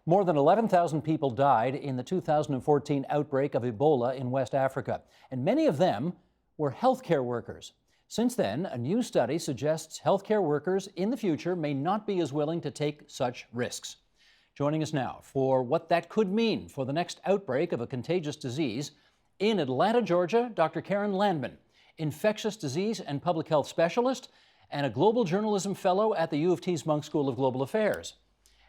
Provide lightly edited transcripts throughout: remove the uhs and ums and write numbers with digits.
More than 11,000 people died in the 2014 outbreak of Ebola in West Africa, and many of them were healthcare workers. Since then, a new study suggests healthcare workers in the future may not be as willing to take such risks. Joining us now for what that could mean for the next outbreak of a contagious disease, in Atlanta, Georgia, Dr. Karen Landman, infectious disease and public health specialist and a global journalism fellow at the U of T's Munk School of Global Affairs.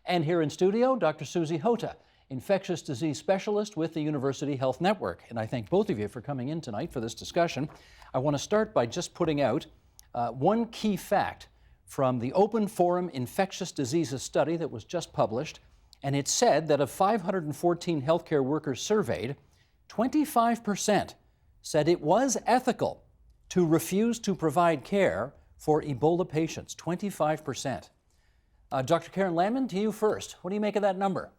And here in studio, Dr. Susie Hota, infectious disease specialist with the University Health Network. And I thank both of you for coming in tonight for this discussion. I want to start by just putting out one key fact from the Open Forum Infectious Diseases study that was just published. And it said that of 514 healthcare workers surveyed, 25% said it was ethical to refuse to provide care for Ebola patients. 25%. Dr. Karen Landman, to you first. What do you make of that number?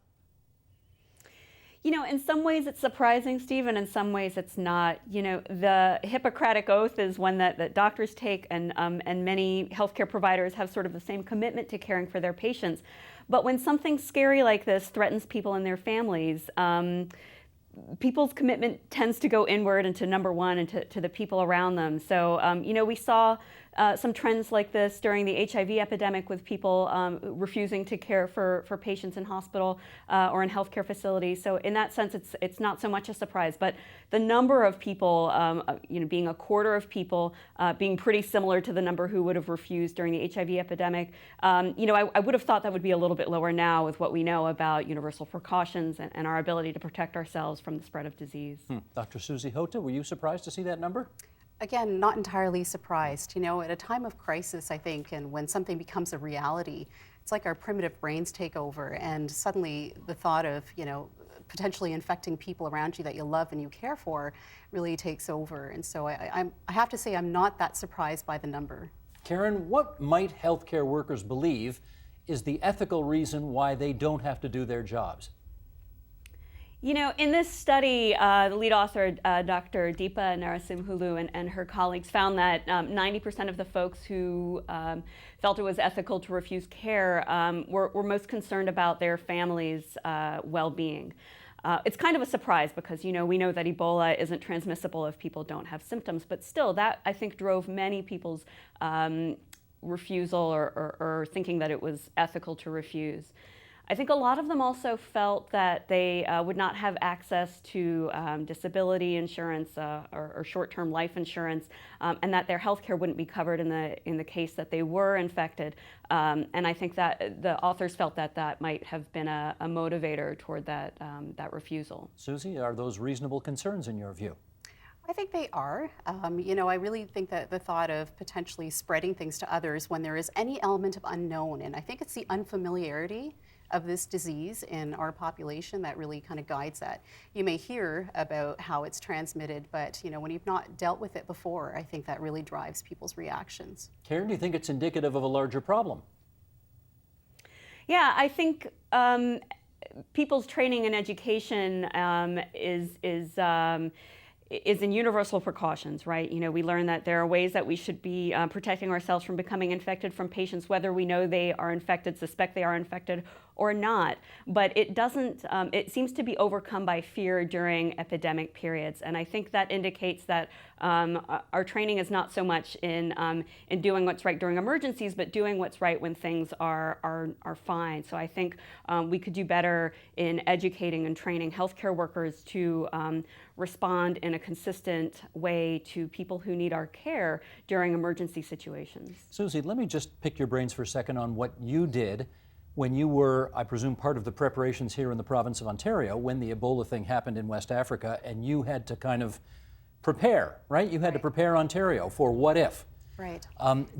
You know, in some ways it's surprising, Steve, and in some ways it's not. You know, the Hippocratic Oath is one that doctors take, and many healthcare providers have sort of the same commitment to caring for their patients. But when something scary like this threatens people and their families, people's commitment tends to go inward and to number one and to the people around them. So, you know, we saw some trends like this during the HIV epidemic with people refusing to care for patients in hospital or in healthcare facilities. So in that sense, it's not so much a surprise. But the number of people, you know, being a quarter of people, being pretty similar to the number who would have refused during the HIV epidemic, you know, I would have thought that would be a little bit lower now with what we know about universal precautions and our ability to protect ourselves from the spread of disease. Dr. Susie Hota, were you surprised to see that number? Again, not entirely surprised. You know, at a time of crisis, I think, and when something becomes a reality, it's like our primitive brains take over, and suddenly the thought of, you know, potentially infecting people around you that you love and you care for really takes over. And so I have to say I'm not that surprised by the number. Karen, what might healthcare workers believe is the ethical reason why they don't have to do their jobs? You know, in this study, the lead author, Dr. Deepa Narasimhulu and her colleagues found that 90% of the folks who felt it was ethical to refuse care were most concerned about their families' well-being. It's kind of a surprise because, you know, we know that Ebola isn't transmissible if people don't have symptoms, but still that, I think, drove many people's refusal or thinking that it was ethical to refuse. I think a lot of them also felt that they would not have access to disability insurance or short-term life insurance, and that their health care wouldn't be covered in the case that they were infected. And I think that the authors felt that that might have been a motivator toward that refusal. Susie, are those reasonable concerns in your view? I think they are. You know, I really think that the thought of potentially spreading things to others when there is any element of unknown, and I think it's the unfamiliarity of this disease in our population that really kind of guides that. You may hear about how it's transmitted, but you know, when you've not dealt with it before, I think that really drives people's reactions. Karen, do you think it's indicative of a larger problem? Yeah, I think people's training and education is in universal precautions, right? You know, we learn that there are ways that we should be protecting ourselves from becoming infected from patients, whether we know they are infected, suspect they are infected, or not. But it doesn't, it seems to be overcome by fear during epidemic periods. And I think that indicates that our training is not so much in doing what's right during emergencies, but doing what's right when things are fine. So I think we could do better in educating and training healthcare workers to respond in a consistent way to people who need our care during emergency situations. Susie, let me just pick your brains for a second on what you did when you were, I presume, part of the preparations here in the province of Ontario when the Ebola thing happened in West Africa, and you had to kind of prepare, right? You had to prepare Ontario for what if. Right.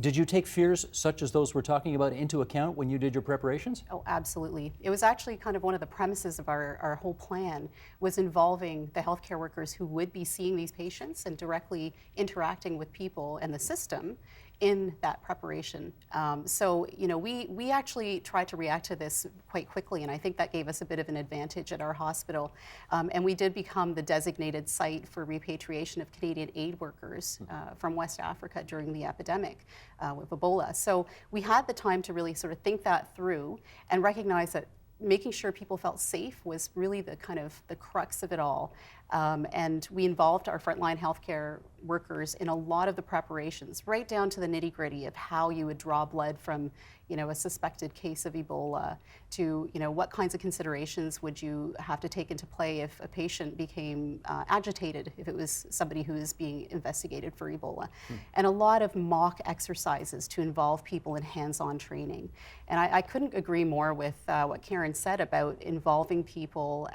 Did you take fears such as those we're talking about into account when you did your preparations? Oh, absolutely. It was actually kind of one of the premises of our whole plan was involving the healthcare workers who would be seeing these patients and directly interacting with people and the system in that preparation. So, you know, we actually tried to react to this quite quickly, and I think that gave us a bit of an advantage at our hospital. And we did become the designated site for repatriation of Canadian aid workers from West Africa during the epidemic with Ebola. So we had the time to really sort of think that through and recognize that making sure people felt safe was really the kind of the crux of it all. And we involved our frontline healthcare workers in a lot of the preparations, right down to the nitty-gritty of how you would draw blood from, a suspected case of Ebola, to, what kinds of considerations would you have to take into play if a patient became agitated, if it was somebody who is being investigated for Ebola. And a lot of mock exercises to involve people in hands-on training. And I couldn't agree more with what Karen said about involving people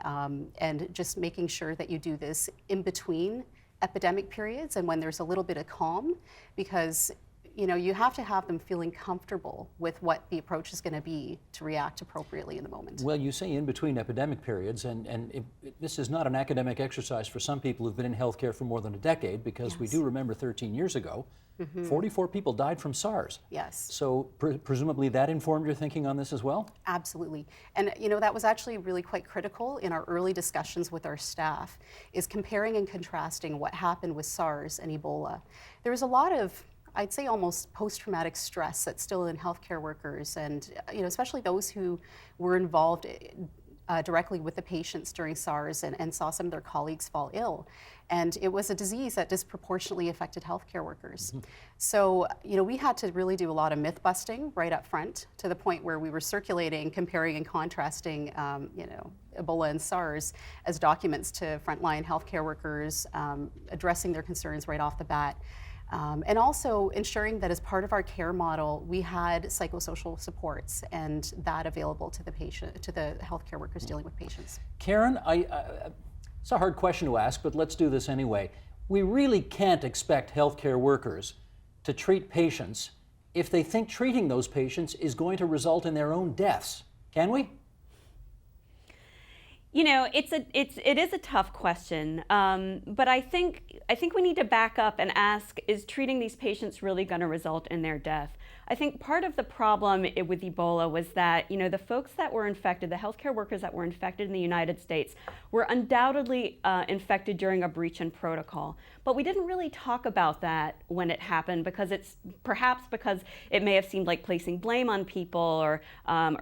and just making sure that you do this in between epidemic periods and when there's a little bit of calm, because you have to have them feeling comfortable with what the approach is going to be to react appropriately in the moment. Well, you say in between epidemic periods, and this is not an academic exercise for some people who've been in healthcare for more than a decade, because we do remember 13 years ago, 44 people died from SARS. Yes. So presumably that informed your thinking on this as well? Absolutely. And that was actually really quite critical in our early discussions with our staff, is comparing and contrasting what happened with SARS and Ebola. There was a lot of, I'd say, almost post-traumatic stress that's still in healthcare workers, and especially those who were involved directly with the patients during SARS and saw some of their colleagues fall ill. And it was a disease that disproportionately affected healthcare workers. So, we had to really do a lot of myth busting right up front, to the point where we were circulating, comparing and contrasting, Ebola and SARS as documents to frontline healthcare workers, addressing their concerns right off the bat. And also ensuring that as part of our care model, we had psychosocial supports and that available to the patient, to the healthcare workers dealing with patients. Karen, it's a hard question to ask, but let's do this anyway. We really can't expect healthcare workers to treat patients if they think treating those patients is going to result in their own deaths, can we? It is a tough question, but I think we need to back up and ask, is treating these patients really going to result in their death? I think part of the problem with Ebola was that, the folks that were infected, the healthcare workers that were infected in the United States, were undoubtedly infected during a breach in protocol. But we didn't really talk about that when it happened, because perhaps it may have seemed like placing blame on people, or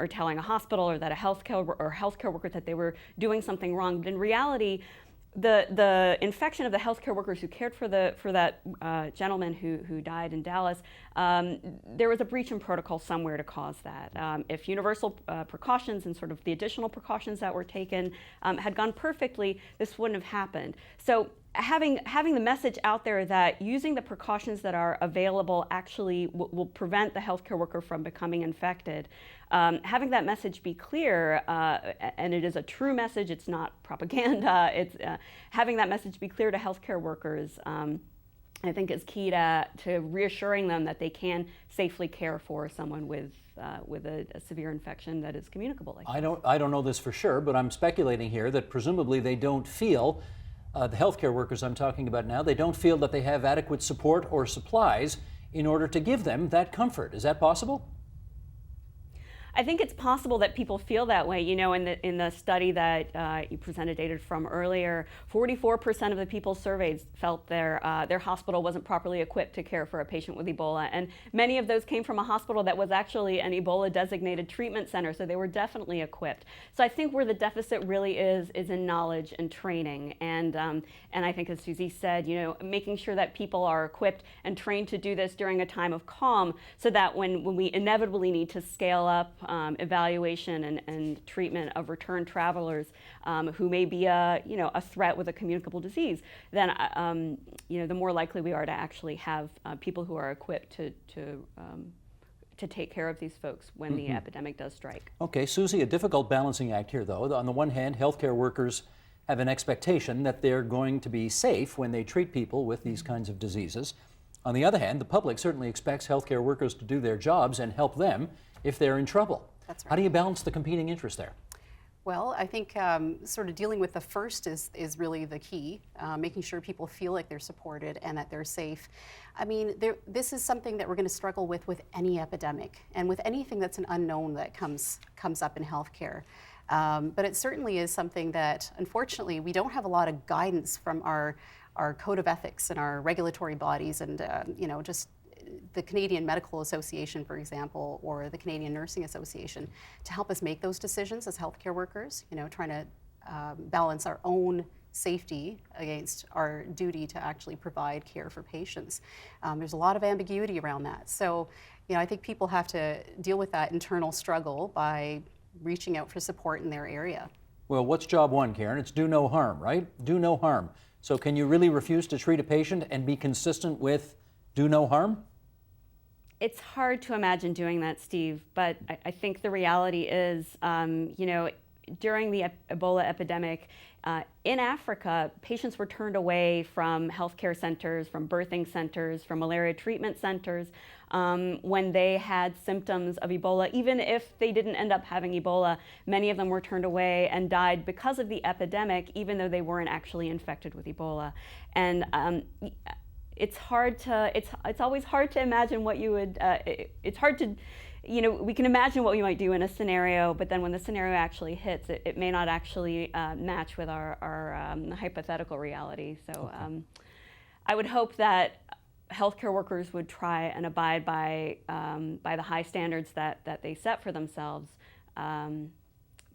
telling a hospital or that a healthcare worker that they were doing something wrong. But in reality, the infection of the healthcare workers who cared for that gentleman who died in Dallas, there was a breach in protocol somewhere to cause that. If universal precautions and sort of the additional precautions that were taken had gone perfectly, this wouldn't have happened. So having the message out there that using the precautions that are available actually will prevent the healthcare worker from becoming infected. Having that message be clear, and it is a true message, it's not propaganda, it's having that message be clear to healthcare workers, I think is key to reassuring them that they can safely care for someone with a severe infection that is communicable. I don't know this for sure, but I'm speculating here that presumably they don't feel, the healthcare workers I'm talking about now, they don't feel that they have adequate support or supplies in order to give them that comfort. Is that possible? I think it's possible that people feel that way. In the study that you presented data from earlier, 44% of the people surveyed felt their hospital wasn't properly equipped to care for a patient with Ebola, and many of those came from a hospital that was actually an Ebola designated treatment center, so they were definitely equipped. So I think where the deficit really is in knowledge and training, and I think, as Susie said, making sure that people are equipped and trained to do this during a time of calm, so that when we inevitably need to scale up evaluation and treatment of return travelers who may be a threat with a communicable disease, then the more likely we are to actually have people who are equipped to take care of these folks when the epidemic does strike. Okay, Susie, a difficult balancing act here, though. On the one hand, healthcare workers have an expectation that they're going to be safe when they treat people with these kinds of diseases. On the other hand, the public certainly expects healthcare workers to do their jobs and help them if they're in trouble. That's right. How do you balance the competing interests there? Well, I think sort of dealing with the first is really the key, making sure people feel like they're supported and that they're safe. I mean, this is something that we're going to struggle with any epidemic and with anything that's an unknown that comes up in healthcare. But it certainly is something that, unfortunately, we don't have a lot of guidance from our code of ethics and our regulatory bodies, and just the Canadian Medical Association, for example, or the Canadian Nursing Association, to help us make those decisions as healthcare workers, trying to balance our own safety against our duty to actually provide care for patients. There's a lot of ambiguity around that. So, I think people have to deal with that internal struggle by reaching out for support in their area. Well, what's job one, Karen? It's do no harm, right? Do no harm. So can you really refuse to treat a patient and be consistent with do no harm? It's hard to imagine doing that, Steve, but I think the reality is, during the Ebola epidemic in Africa, patients were turned away from healthcare centers, from birthing centers, from malaria treatment centers when they had symptoms of Ebola. Even if they didn't end up having Ebola, many of them were turned away and died because of the epidemic, even though they weren't actually infected with Ebola. And it's always hard to imagine what you would, it's hard to, we can imagine what we might do in a scenario, but then when the scenario actually hits, it may not actually match with our hypothetical reality. So I would hope that healthcare workers would try and abide by the high standards that they set for themselves.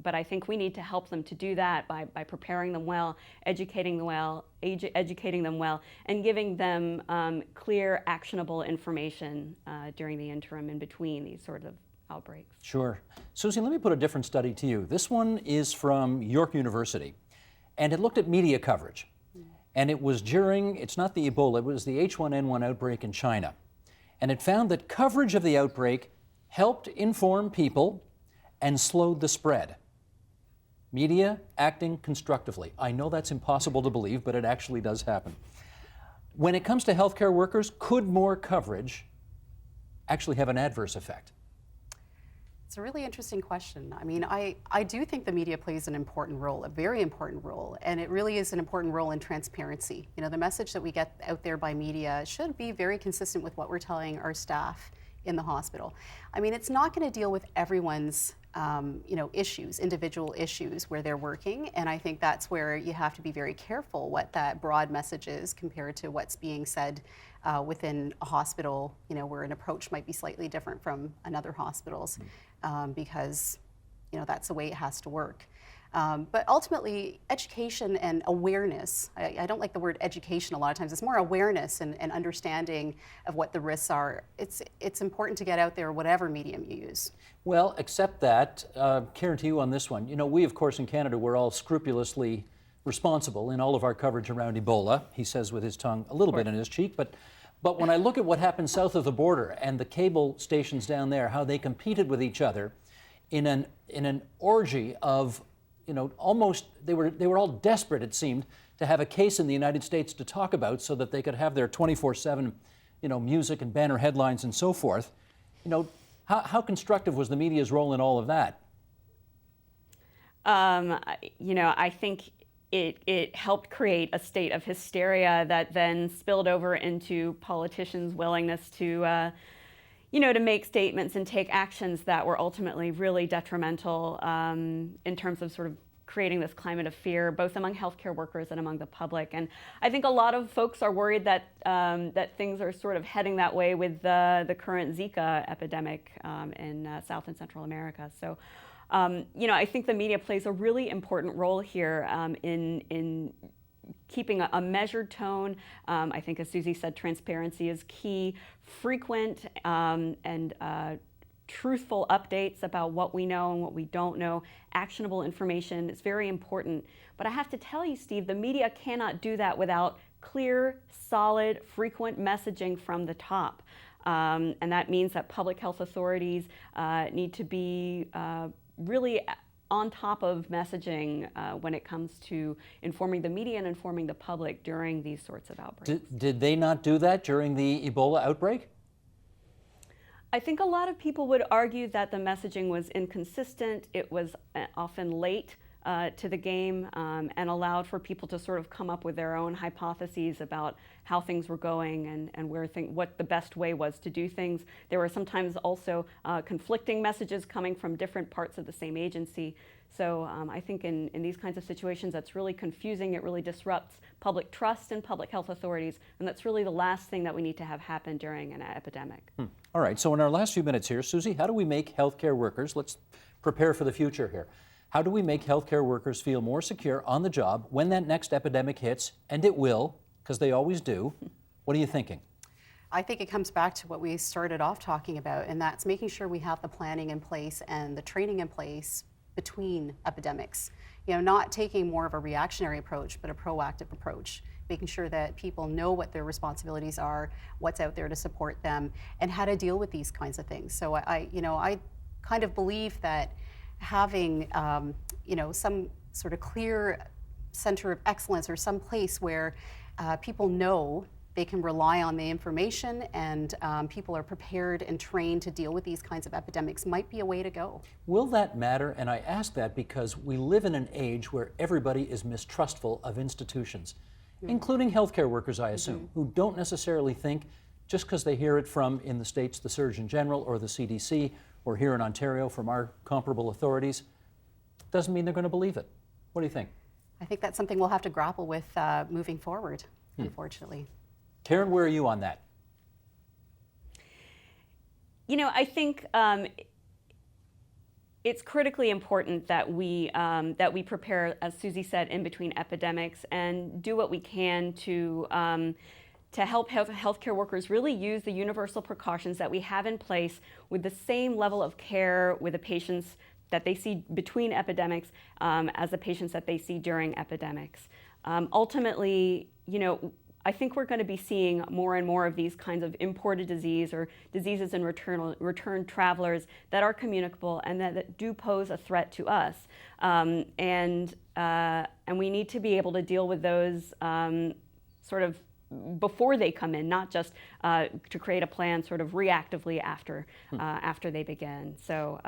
But I think we need to help them to do that by preparing them well, educating them well, and giving them clear, actionable information during the interim in between these sort of outbreaks. Sure. Susie, let me put a different study to you. This one is from York University, and it looked at media coverage. And it was it's not the Ebola, it was the H1N1 outbreak in China. And it found that coverage of the outbreak helped inform people and slowed the spread. Media acting constructively. I know that's impossible to believe, but it actually does happen. When it comes to healthcare workers, could more coverage actually have an adverse effect? It's a really interesting question. I mean, I do think the media plays an important role, a very important role, and it really is an important role in transparency. The message that we get out there by media should be very consistent with what we're telling our staff in the hospital. I mean, it's not going to deal with everyone's individual issues where they're working, and I think that's where you have to be very careful what that broad message is compared to what's being said within a hospital, where an approach might be slightly different from another hospital's, because that's the way it has to work. But ultimately, education and awareness, I don't like the word education a lot of times, it's more awareness and understanding of what the risks are. It's important to get out there whatever medium you use. Well, except that, Karen, to you on this one, we of course in Canada, we're all scrupulously responsible in all of our coverage around Ebola, he says with his tongue a little bit in his cheek, but when I look at what happened south of the border and the cable stations down there, how they competed with each other in an orgy of almost, they were all desperate, it seemed, to have a case in the United States to talk about so that they could have their 24/7, music and banner headlines and so forth. How constructive was the media's role in all of that? I think it helped create a state of hysteria that then spilled over into politicians' willingness to make statements and take actions that were ultimately really detrimental in terms of sort of creating this climate of fear, both among healthcare workers and among the public. And I think a lot of folks are worried that that things are sort of heading that way with the current Zika epidemic in South and Central America. So, I think the media plays a really important role here in keeping a measured tone. I think, as Susie said, transparency is key. Frequent and truthful updates about what we know and what we don't know, actionable information is very important. But I have to tell you, Steve, the media cannot do that without clear, solid, frequent messaging from the top. And that means that public health authorities need to be really on top of messaging when it comes to informing the media and informing the public during these sorts of outbreaks. Did they not do that during the Ebola outbreak? I think a lot of people would argue that the messaging was inconsistent. It was often late to the game and allowed for people to sort of come up with their own hypotheses about how things were going and what the best way was to do things. There were sometimes also conflicting messages coming from different parts of the same agency. So I think in these kinds of situations, that's really confusing. It really disrupts public trust in public health authorities, and that's really the last thing that we need to have happen during an epidemic. All right, so in our last few minutes here, Susie, how do we make healthcare workers, let's prepare for the future here, how do we make healthcare workers feel more secure on the job when that next epidemic hits, and it will, because they always do? What are you thinking? I think it comes back to what we started off talking about, and that's making sure we have the planning in place and the training in place between epidemics. You know, not taking more of a reactionary approach, but a proactive approach, making sure that people know what their responsibilities are, what's out there to support them, and how to deal with these kinds of things. So I kind of believe that having, some sort of clear center of excellence or some place where people know they can rely on the information and people are prepared and trained to deal with these kinds of epidemics might be a way to go. Will that matter? And I ask that because we live in an age where everybody is mistrustful of institutions, including healthcare workers, I assume, who don't necessarily think just because they hear it from, in the States, the Surgeon General or the CDC, or here in Ontario from our comparable authorities, doesn't mean they're going to believe it. What do you think? I think that's something we'll have to grapple with moving forward, unfortunately. Karen, where are you on that? You know, I think it's critically important that we prepare, as Susie said, in between epidemics and do what we can to help healthcare workers really use the universal precautions that we have in place with the same level of care with the patients that they see between epidemics as the patients that they see during epidemics. Ultimately, I think we're going to be seeing more and more of these kinds of imported disease or diseases in return travelers that are communicable and that do pose a threat to us. And we need to be able to deal with those sort of before they come in, not just to create a plan sort of reactively after they begin. So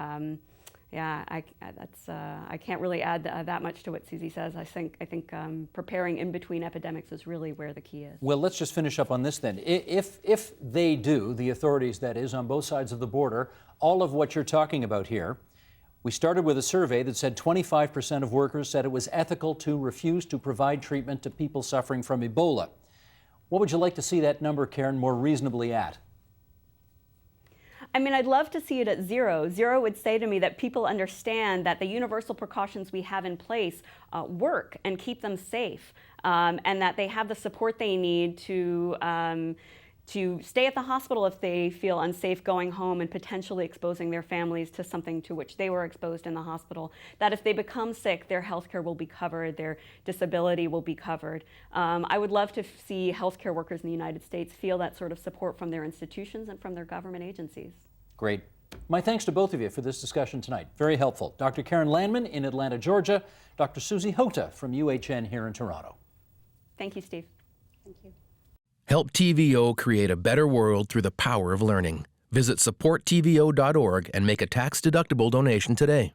yeah, I can't really add that much to what Susie says. I think preparing in between epidemics is really where the key is. Well, let's just finish up on this then. If they do, the authorities that is, on both sides of the border, all of what you're talking about here, we started with a survey that said 25% of workers said it was ethical to refuse to provide treatment to people suffering from Ebola. What would you like to see that number, Karen, more reasonably at? I mean, I'd love to see it at zero. Zero would say to me that people understand that the universal precautions we have in place work and keep them safe, and that they have the support they need to stay at the hospital if they feel unsafe going home and potentially exposing their families to something to which they were exposed in the hospital. That if they become sick, their health care will be covered, their disability will be covered. I would love to see healthcare workers in the United States feel that sort of support from their institutions and from their government agencies. Great. My thanks to both of you for this discussion tonight. Very helpful. Dr. Karen Landman in Atlanta, Georgia, Dr. Susie Hota from UHN here in Toronto. Thank you, Steve. Thank you. Help TVO create a better world through the power of learning. Visit supporttvo.org and make a tax-deductible donation today.